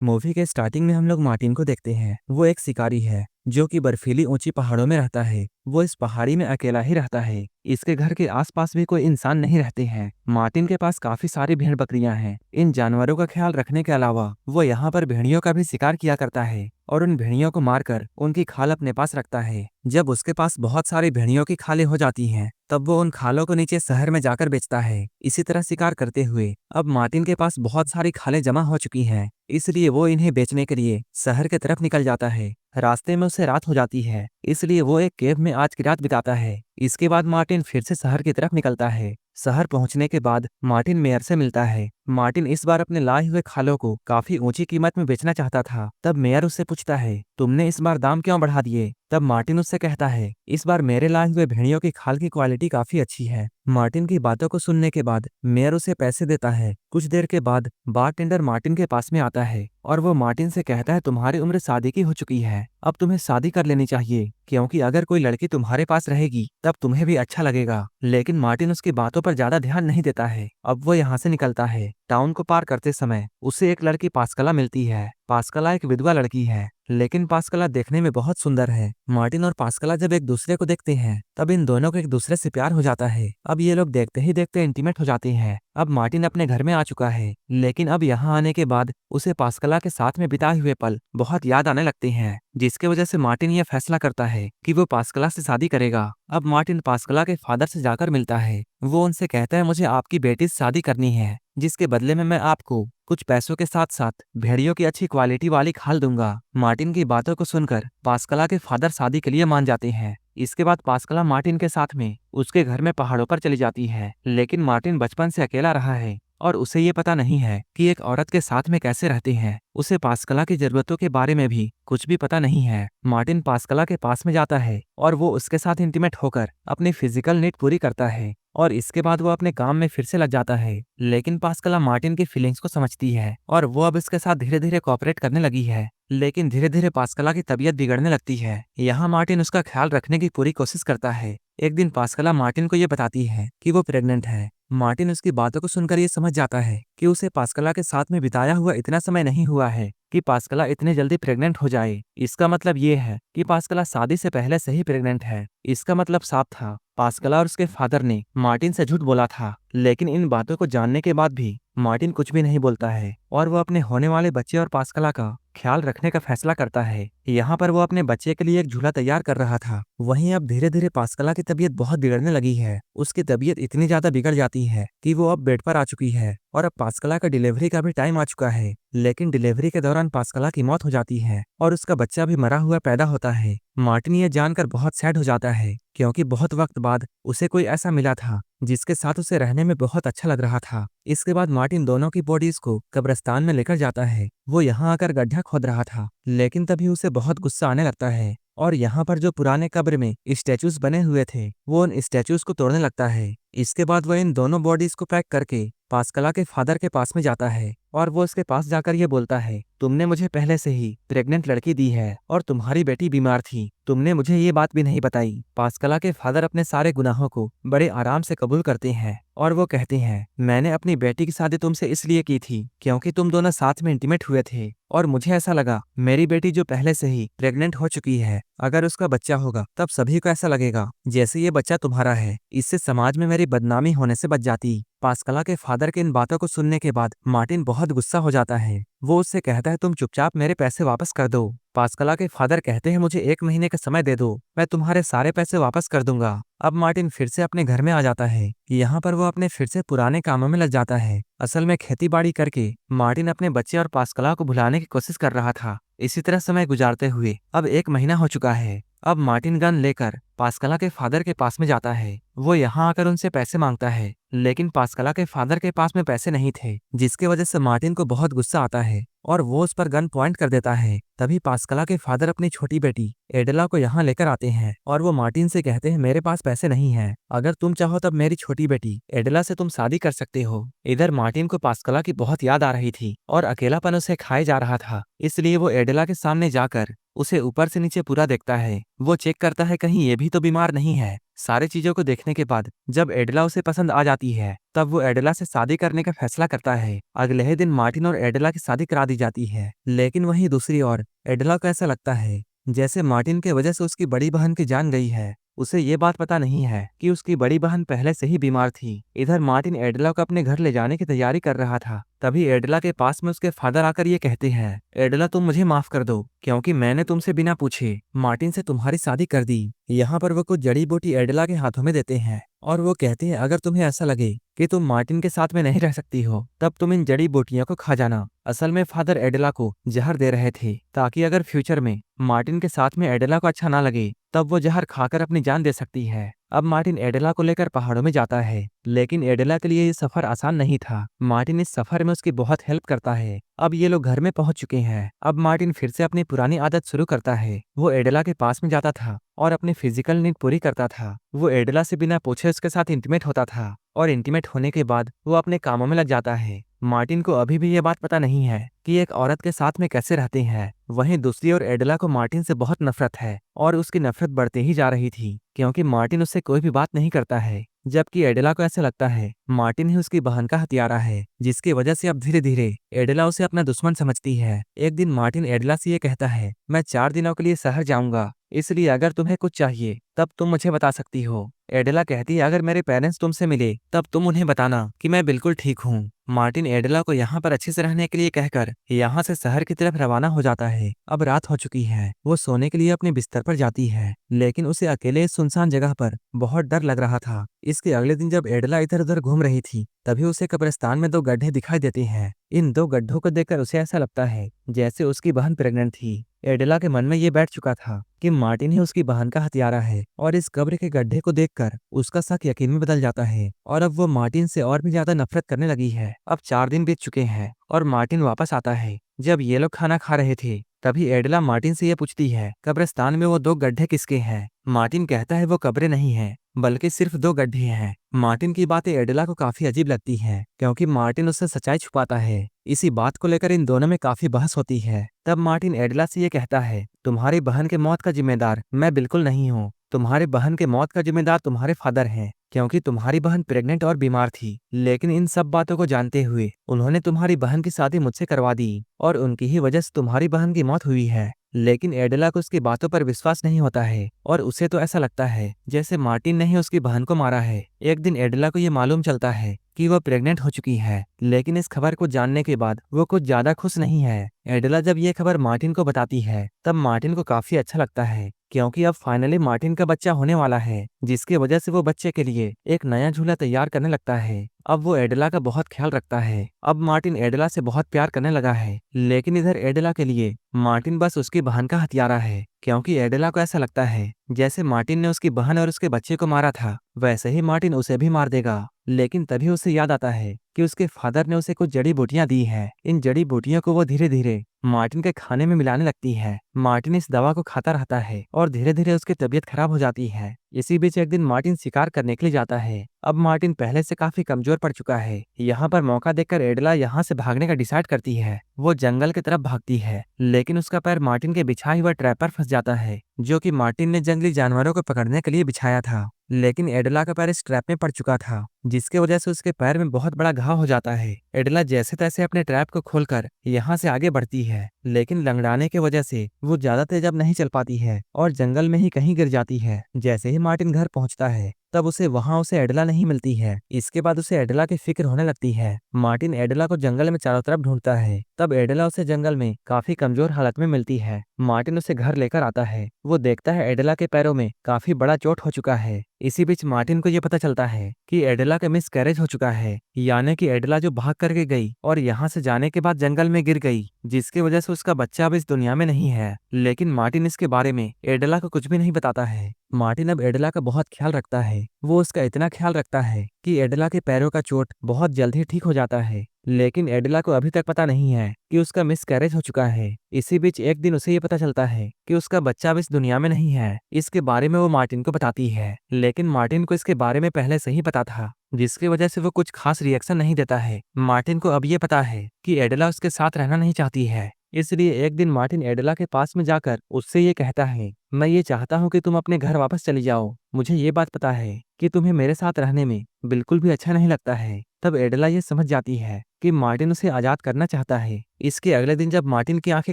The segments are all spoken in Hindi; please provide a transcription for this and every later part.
मूवी के स्टार्टिंग में हम लोग मार्टिन को देखते हैं। वो एक शिकारी है जो कि बर्फीली ऊंची पहाड़ों में रहता है। वो इस पहाड़ी में अकेला ही रहता है। इसके घर के आसपास भी कोई इंसान नहीं रहते हैं। मार्टिन के पास काफी सारी भेड़ बकरियां हैं। इन जानवरों का ख्याल रखने के अलावा वो यहाँ पर भेड़ियों का भी शिकार किया करता है और उन भेड़ियों को मारकर उनकी खाल अपने पास रखता है। जब उसके पास बहुत सारी भेड़ियों की खालें हो जाती हैं, तब वो उन खालों को नीचे शहर में जाकर बेचता है। इसी तरह शिकार करते हुए अब मार्टिन के पास बहुत सारी खालें जमा हो चुकी हैं, इसलिए वो इन्हें बेचने के लिए शहर की तरफ निकल जाता है। रास्ते में उसे रात हो जाती है, इसलिए वो एक केव में आज की रात बिताता है। इसके बाद मार्टिन फिर से शहर की तरफ निकलता है। शहर पहुंचने के बाद मार्टिन मेयर से मिलता है। मार्टिन इस बार अपने लाए हुए खालों को काफी ऊंची कीमत में बेचना चाहता था। तब मेयर उससे पूछता है, तुमने इस बार दाम क्यों बढ़ा दिए? तब मार्टिन उससे कहता है, इस बार मेरे लाए हुए भेड़ियों की खाल की क्वालिटी काफी अच्छी है। मार्टिन की बातों को सुनने के बाद मेयर उसे पैसे देता है। कुछ देर के बाद बारटेंडर मार्टिन के पास में आता है और वो मार्टिन से कहता है, तुम्हारी उम्र शादी की हो चुकी है, अब तुम्हें शादी कर लेनी चाहिए, क्योंकि अगर कोई लड़की तुम्हारे पास रहेगी तब तुम्हें भी अच्छा लगेगा। लेकिन मार्टिन उसकी बातों पर ज्यादा ध्यान नहीं देता है। अब वो यहाँ से निकलता है। टाउन को पार करते समय उसे एक लड़की पास्कला मिलती है। पास्कला एक विधवा लड़की है, लेकिन पास्कला देखने में बहुत सुंदर है। मार्टिन और पास्कला जब एक दूसरे को देखते हैं, तब इन दोनों को एक दूसरे से प्यार हो जाता है। अब ये लोग देखते ही देखते इंटीमेट हो जाते हैं। अब मार्टिन अपने घर में आ चुका है, लेकिन अब यहाँ आने के बाद उसे पास्कला के साथ में बिताए हुए पल बहुत याद आने लगते हैं, जिसके वजह से मार्टिन यह फैसला करता है कि वो पास्कला से शादी करेगा। अब मार्टिन पास्कला के फादर से जाकर मिलता है। वो उनसे कहता है, मुझे आपकी बेटी से शादी करनी है, जिसके बदले में मैं आपको कुछ पैसों के साथ साथ भेड़ियों की अच्छी क्वालिटी वाली खाल दूंगा। मार्टिन की बातों को सुनकर पास्कला के फादर शादी के लिए मान जाते हैं। इसके बाद पास्कला मार्टिन के साथ में उसके घर में पहाड़ों पर चली जाती है, लेकिन मार्टिन बचपन से अकेला रहा है और उसे ये पता नहीं है कि एक औरत के साथ में कैसे रहते हैं। उसे पास्कला की जरूरतों के बारे में भी कुछ भी पता नहीं है। मार्टिन पास्कला के पास में जाता है और वो उसके साथ इंटीमेट होकर अपनी फिजिकल नीड पूरी करता है और इसके बाद वो अपने काम में फिर से लग जाता है। लेकिन पास्कला मार्टिन की फीलिंग्स को समझती है और वो अब इसके साथ धीरे धीरे कोऑपरेट करने लगी है। लेकिन धीरे धीरे पास्कला की तबीयत बिगड़ने लगती है। यहाँ मार्टिन उसका ख्याल रखने की पूरी कोशिश करता है। एक दिन पास्कला मार्टिन को ये बताती है कि वो प्रेग्नेंट है। मार्टिन उसकी बातों को सुनकर ये समझ जाता है कि उसे पास्कला के साथ में बिताया हुआ इतना समय नहीं हुआ है कि पास्कला इतने जल्दी प्रेग्नेंट हो जाए। इसका मतलब ये है कि पास्कला शादी से पहले से ही प्रेग्नेंट है। इसका मतलब साफ था, पास्कला और उसके फादर ने मार्टिन से झूठ बोला था। लेकिन इन बातों को जानने के बाद भी मार्टिन कुछ भी नहीं बोलता है और वो अपने होने वाले बच्चे और पास्कला का ख्याल रखने का फैसला करता है। यहाँ पर वो अपने बच्चे के लिए एक झूला तैयार कर रहा था। वहीं अब धीरे धीरे पास्कला की तबीयत बहुत बिगड़ने लगी है। उसकी तबीयत इतनी ज्यादा बिगड़ जाती है कि वो अब बेड पर आ चुकी है और अब पास्कला का डिलीवरी का भी टाइम आ चुका है। लेकिन डिलीवरी के दौरान पास्कला की मौत हो जाती है और उसका बच्चा भी मरा हुआ पैदा होता है। मार्टिन ये जानकर बहुत सैड हो जाता है, क्योंकि बहुत वक्त बाद उसे कोई ऐसा मिला था जिसके साथ उसे रहने में बहुत अच्छा लग रहा था। इसके बाद मार्टिन दोनों की बॉडीज को कब्रिस्तान में लेकर जाता है। वो यहाँ आकर गड्ढा खोद रहा था, लेकिन तभी उसे बहुत गुस्सा आने लगता है और यहाँ पर जो पुराने कब्र में स्टैचूज बने हुए थे, वो उन स्टैचूज को तोड़ने लगता है। इसके बाद वो इन दोनों बॉडीज को पैक करके पास्कला के फादर के पास में जाता है और वो उसके पास जाकर ये बोलता है, तुमने मुझे पहले से ही प्रेग्नेंट लड़की दी है और तुम्हारी बेटी बीमार थी, तुमने मुझे ये बात भी नहीं बताई। पास्कला के फादर अपने सारे गुनाहों को बड़े आराम से कबूल करते हैं और वो कहते हैं, मैंने अपनी बेटी की शादी तुमसे इसलिए की थी क्योंकि तुम दोनों साथ में इंटीमेट हुए थे और मुझे ऐसा लगा मेरी बेटी जो पहले से ही प्रेग्नेंट हो चुकी है, अगर उसका बच्चा होगा तब सभी को ऐसा लगेगा जैसे ये बच्चा तुम्हारा है। इससे समाज में मेरी बदनामी होने से बच जाती। पास्कला के फादर के इन बातों को सुनने के बाद मार्टिन बहुत गुस्सा हो जाता है। वो उससे कहता है, तुम चुपचाप मेरे पैसे वापस कर दो। पास्कला के फादर कहते हैं, मुझे 1 महीने का समय दे दो, मैं तुम्हारे सारे पैसे वापस कर दूंगा। अब मार्टिन फिर से अपने घर में आ जाता है। यहाँ पर वो अपने फिर से पुराने कामों में लग जाता है। असल में खेती बाड़ी करके मार्टिन अपने बच्चे और पास्कला को भुलाने की कोशिश कर रहा था। इसी तरह समय गुजारते हुए अब 1 महीना हो चुका है। अब मार्टिन गन लेकर पास्कला के फादर के पास में जाता है। वो यहाँ आकर उनसे पैसे मांगता है, लेकिन पास्कला के फादर के पास में पैसे नहीं थे, जिसके वजह से मार्टिन को बहुत गुस्सा आता है और वो उस पर गन पॉइंट कर देता है। तभी पास्कला के फादर अपनी छोटी बेटी एडेला को यहाँ लेकर आते हैं और वो मार्टिन से कहते हैं, मेरे पास पैसे नहीं हैं, अगर तुम चाहो तब मेरी छोटी बेटी एडेला से तुम शादी कर सकते हो। इधर मार्टिन को पास्कला की बहुत याद आ रही थी और अकेलापन उसे खाए जा रहा था, इसलिए वो एडेला के सामने जाकर उसे ऊपर से नीचे पूरा देखता है। वो चेक करता है कहीं ये भी तो बीमार नहीं है। सारी चीजों को देखने के बाद जब एडेला उसे पसंद आ जाती है तब वो एडेला से शादी करने का फैसला करता है। अगले ही दिन मार्टिन और एडेला की शादी करा दी जाती है। लेकिन वहीं दूसरी ओर एडेला को ऐसा लगता है जैसे मार्टिन के वजह से उसकी बड़ी बहन की जान गई है। उसे ये बात पता नहीं है कि उसकी बड़ी बहन पहले से ही बीमार थी। इधर मार्टिन एडेला को अपने घर ले जाने की तैयारी कर रहा था। तभी एडेला के पास में उसके फादर आकर ये कहते हैं, एडेला तुम मुझे माफ कर दो क्योंकि मैंने तुमसे बिना पूछे मार्टिन से तुम्हारी शादी कर दी। यहाँ पर वो कुछ जड़ी बूटी एडेला के हाथों में देते हैं और वो कहते हैं अगर तुम्हें ऐसा लगे कि तुम मार्टिन के साथ में नहीं रह सकती हो तब तुम इन जड़ी बूटियों को खा जाना। असल में फादर एडेला को जहर दे रहे थे ताकि अगर फ्यूचर में मार्टिन के साथ में एडेला को अच्छा ना लगे तब वो जहर खाकर अपनी जान दे सकती है। अब मार्टिन एडेला को लेकर पहाड़ों में जाता है, लेकिन एडेला के लिए ये सफर आसान नहीं था। मार्टिन इस सफर में उसकी बहुत हेल्प करता है। अब ये लोग घर में पहुंच चुके हैं। अब मार्टिन फिर से अपनी पुरानी आदत शुरू करता है। वो एडेला के पास में जाता था और अपनी फिजिकल नीड पूरी करता था। वो एडेला से बिना पूछे उसके साथ इंटीमेट होता था और इंटीमेट होने के बाद वो अपने कामों में लग जाता है। मार्टिन को अभी भी ये बात पता नहीं है कि एक औरत के साथ में कैसे रहते हैं। वहीं दूसरी ओर एडेला को मार्टिन से बहुत नफरत है और उसकी नफरत बढ़ती ही जा रही थी क्योंकि मार्टिन उससे कोई भी बात नहीं करता है। जबकि एडेला को ऐसा लगता है मार्टिन ही उसकी बहन का हथियारा है, जिसकी वजह से अब धीरे धीरे एडेला उसे अपना दुश्मन समझती है। एक दिन मार्टिन एडेला से ये कहता है, मैं 4 दिनों के लिए शहर जाऊंगा, इसलिए अगर तुम्हें कुछ चाहिए तब तुम मुझे बता सकती हो। एडेला कहती है अगर मेरे पेरेंट्स तुमसे मिले तब तुम उन्हें बताना कि मैं बिल्कुल ठीक हूँ। मार्टिन एडेला को यहाँ पर अच्छे से रहने के लिए कहकर यहाँ से शहर की तरफ रवाना हो जाता है। अब रात हो चुकी है। वो सोने के लिए अपने बिस्तर पर जाती है, लेकिन उसे अकेले इस सुनसान जगह पर बहुत डर लग रहा था। इसके अगले दिन जब एडेला इधर उधर घूम रही थी तभी उसे कब्रिस्तान में 2 गड्ढे दिखाई देते हैं। इन 2 गड्ढों को देखकर उसे ऐसा लगता है जैसे उसकी बहन प्रेग्नेंट थी। एडेला के मन में ये बैठ चुका था कि मार्टिन ही उसकी बहन का हथियारा है और इस कब्र के गड्ढे को देखकर उसका शक यकीन में बदल जाता है और अब वो मार्टिन से और भी ज्यादा नफरत करने लगी है। अब 4 दिन बीत चुके हैं और मार्टिन वापस आता है। जब ये लोग खाना खा रहे थे तभी एडेला मार्टिन से ये पूछती है, कब्रिस्तान में वो 2 गड्ढे किसके हैं? मार्टिन कहता है वो कब्रें नहीं हैं बल्कि सिर्फ 2 गड्ढे हैं। मार्टिन की बातें एडेला को काफी अजीब लगती हैं क्योंकि मार्टिन उससे सच्चाई छुपाता है। इसी बात को लेकर इन दोनों में काफी बहस होती है। तब मार्टिन एडेला से ये कहता है, तुम्हारी बहन के मौत का जिम्मेदार मैं बिल्कुल नहीं हूँ। तुम्हारी बहन के मौत का जिम्मेदार तुम्हारे फादर हैं क्योंकि तुम्हारी बहन प्रेग्नेंट और बीमार थी। लेकिन इन सब बातों को जानते हुए उन्होंने तुम्हारी बहन की शादी मुझसे करवा दी और उनकी ही वजह से तुम्हारी बहन की मौत हुई है। लेकिन एडेला को उसकी बातों पर विश्वास नहीं होता है और उसे तो ऐसा लगता है जैसे मार्टिन ने ही उसकी बहन को मारा है। एक दिन एडेला को ये मालूम चलता है कि वह प्रेग्नेंट हो चुकी है, लेकिन इस खबर को जानने के बाद वो कुछ ज्यादा खुश नहीं है। एडेला जब ये खबर मार्टिन को बताती है तब मार्टिन को काफी अच्छा लगता है क्योंकि अब फाइनली मार्टिन का बच्चा होने वाला है, जिसकी वजह से वो बच्चे के लिए एक नया झूला तैयार करने लगता है। अब वो एडेला का बहुत ख्याल रखता है। अब मार्टिन एडेला से बहुत प्यार करने लगा है, लेकिन इधर एडेला के लिए मार्टिन बस उसकी बहन का हथियारा है क्योंकि एडेला को ऐसा लगता है जैसे मार्टिन ने उसकी बहन और उसके बच्चे को मारा था वैसे ही मार्टिन उसे भी मार देगा। लेकिन तभी उसे याद आता है कि उसके फादर ने उसे कुछ जड़ी बूटियां दी हैं। इन जड़ी बूटियों को वो धीरे धीरे मार्टिन के खाने में मिलाने लगती है। मार्टिन इस दवा को खाता रहता है और धीरे धीरे उसकी तबीयत खराब हो जाती है। इसी बीच एक दिन मार्टिन शिकार करने के लिए जाता है। अब मार्टिन पहले से काफी कमजोर पड़ चुका है। यहाँ पर मौका देखकर एडेला यहाँ से भागने का डिसाइड करती है। वो जंगल की तरफ भागती है, लेकिन उसका पैर मार्टिन के बिछाए हुए ट्रैप पर फंस जाता है जो कि मार्टिन ने जंगली जानवरों को पकड़ने के लिए बिछाया था। लेकिन एडेला का पैर इस ट्रैप में पड़ चुका था, जिसके वजह से उसके पैर में बहुत बड़ा घाव हो जाता है। एडेला जैसे तैसे अपने ट्रैप को खोलकर यहाँ से आगे बढ़ती है, लेकिन लंगड़ाने की वजह से वो ज्यादा तेज अब नहीं चल पाती है और जंगल में ही कहीं गिर जाती है। जैसे ही मार्टिन घर पहुंचता है तब उसे एडेला नहीं मिलती है। इसके बाद उसे एडेला की फिक्र होने लगती है। मार्टिन एडेला को जंगल में चारों तरफ ढूंढता है। तब एडेला उसे जंगल में काफी कमजोर हालत में मिलती है। मार्टिन उसे घर लेकर आता है। वो देखता है एडेला के पैरों में काफी बड़ा चोट हो चुका है। इसी बीच मार्टिन को ये पता चलता है कि एडेला का मिसकैरेज हो चुका है, यानी कि एडेला जो भाग करके गई और यहाँ से जाने के बाद जंगल में गिर गई, जिसकी वजह से उसका बच्चा अब इस दुनिया में नहीं है। लेकिन मार्टिन इसके बारे में एडेला को कुछ भी नहीं बताता है। मार्टिन अब एडेला का बहुत ख्याल रखता है। वो उसका इतना ख्याल रखता है कि एडेला के पैरों का चोट बहुत जल्द ही ठीक हो जाता है। लेकिन एडेला को अभी तक पता नहीं है कि उसका मिसकैरेज हो चुका है। इसी बीच एक दिन उसे ये पता चलता है कि उसका बच्चा अब इस दुनिया में नहीं है। इसके बारे में वो मार्टिन को बताती है, लेकिन मार्टिन को इसके बारे में पहले से ही पता था, जिसकी वजह से वो कुछ खास रिएक्शन नहीं देता है। मार्टिन को अब ये पता है कि एडेला उसके साथ रहना नहीं चाहती है। इसलिए एक दिन मार्टिन एडेला के पास में जाकर उससे ये कहता है, मैं ये चाहता हूँ कि तुम अपने घर वापस चली जाओ। मुझे ये बात पता है कि तुम्हें मेरे साथ रहने में बिल्कुल भी अच्छा नहीं लगता है। तब एडेला ये समझ जाती है कि मार्टिन उसे आजाद करना चाहता है। इसके अगले दिन जब मार्टिन की आंखें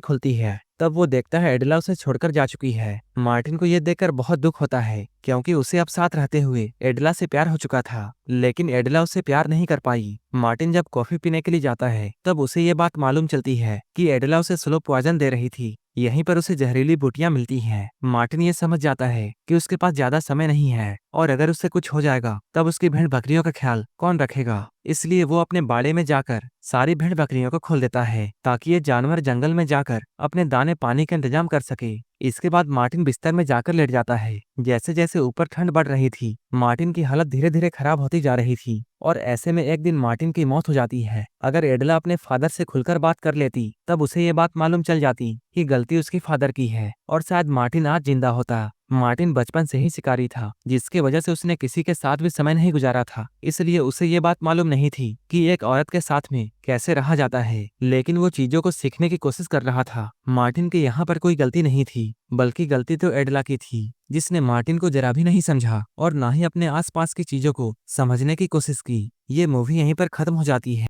खुलती है तब वो देखता है एडेला उसे छोड़कर जा चुकी है। मार्टिन को ये देखकर बहुत दुख होता है क्योंकि उसे अब साथ रहते हुए एडेला से प्यार हो चुका था, लेकिन एडेला उससे प्यार नहीं कर पाई। मार्टिन जब कॉफी पीने के लिए जाता है तब उसे ये बात मालूम चलती है कि एडेला उसे स्लो पॉइजन दे रही थी। यहीं पर उसे जहरीली बूटियां मिलती हैं। मार्टिन ये समझ जाता है कि उसके पास ज्यादा समय नहीं है और अगर उससे कुछ हो जाएगा तब उसकी भेड़ बकरियों का ख्याल कौन रखेगा। इसलिए वो अपने बाड़े में जाकर सारी भेड़ बकरियों को खोल देता है ताकि ये जानवर जंगल में जाकर अपने दाने पानी का इंतजाम कर सके। इसके बाद मार्टिन बिस्तर में जाकर लेट जाता है। जैसे जैसे ऊपर ठंड बढ़ रही थी मार्टिन की हालत धीरे धीरे खराब होती जा रही थी और ऐसे में एक दिन मार्टिन की मौत हो जाती है। अगर एडेला अपने फादर से खुलकर बात कर लेती तब उसे ये बात मालूम चल जाती कि गलती उसकी फादर की है और शायद मार्टिन आज जिंदा होता। मार्टिन बचपन से ही शिकारी था जिसकी वजह से उसने किसी के साथ भी समय नहीं गुजारा था, इसलिए उसे ये बात मालूम नहीं थी कि एक औरत के साथ में कैसे रहा जाता है, लेकिन वो चीजों को सीखने की कोशिश कर रहा था। मार्टिन के यहाँ पर कोई गलती नहीं थी बल्कि गलती तो एडेला की थी जिसने मार्टिन को जरा भी नहीं समझा और ना ही अपने आसपास की चीजों को समझने की कोशिश की। ये मूवी यहीं पर खत्म हो जाती है।